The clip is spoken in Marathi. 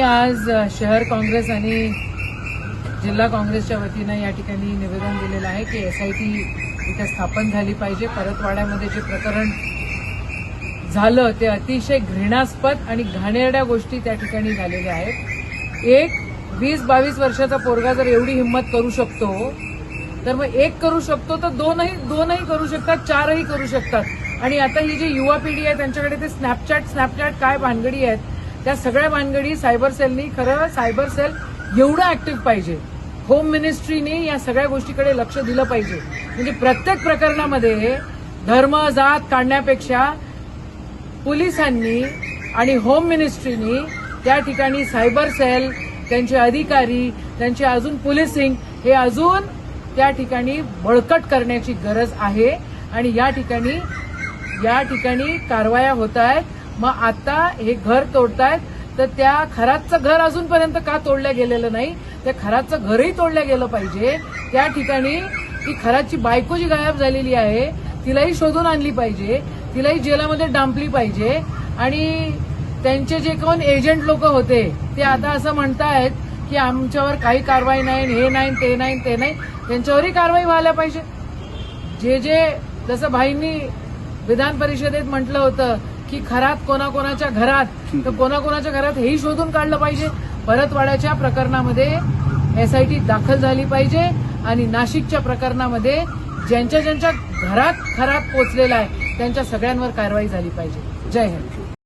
आज शहर काँग्रेस आणि जिल्हा काँग्रेसच्या वतीनं या ठिकाणी निवेदन दिलेलं आहे की एसआयटी इथे स्थापन झाली पाहिजे. परतवाड्यामध्ये जे प्रकरण झालं ते अतिशय घृणास्पद आणि घाणेरड्या गोष्टी त्या ठिकाणी झालेल्या आहेत. एक 20-22 वर्षाचा पोरगा जर एवढी हिंमत करू शकतो तर मग एक करू शकतो तर दोनही करू शकतात, चारही करू शकतात. आणि आता ही जी युवा पिढी आहे त्यांच्याकडे ते स्नॅपचॅट काय भानगडी आहेत त्या सगळ्या भानगडी सायबर सेलनी, खरं सायबर सेल एवढं ऍक्टिव्ह पाहिजे. होम मिनिस्ट्रीने या सगळ्या गोष्टीकडे लक्ष दिलं पाहिजे. म्हणजे प्रत्येक प्रकरणामध्ये धर्म जात काढण्यापेक्षा पोलिसांनी आणि होम मिनिस्ट्रीनी त्या ठिकाणी सायबर सेल, त्यांचे अधिकारी, त्यांचे अजून पोलिसिंग हे अजून त्या ठिकाणी बळकट करण्याची गरज आहे. आणि या ठिकाणी कारवाया होत आहेत. मग आता हे घर तोडतायत तर त्या खरातचं घर अजूनपर्यंत का तोडलं गेलेलं नाही? त्या खरातचं घरही तोडलं गेलं पाहिजे. त्या ठिकाणी ती खरातची बायको जी गायब झालेली आहे तिलाही शोधून आणली पाहिजे, तिलाही जेलामध्ये डांबली पाहिजे. आणि त्यांचे जे कोण एजंट लोक होते ते आता असं म्हणतायत की आमच्यावर काही कारवाई नाही, हे नाही, ते नाही, ते नाही. त्यांच्यावरही कारवाई व्हायला पाहिजे. जे जसं भाईंनी विधान परिषदेत म्हटलं होतं की खरात कोणाकोणाच्या घरात, तर कोणाकोणाच्या घरात हेही शोधून काढलं पाहिजे. परतवाड्याच्या प्रकरणामध्ये एसआयटी दाखल झाली पाहिजे आणि नाशिकच्या प्रकरणामध्ये ज्यांच्या घरात खरात पोचलेला आहे त्यांच्या सगळ्यांवर कारवाई झाली पाहिजे. जय हिंद.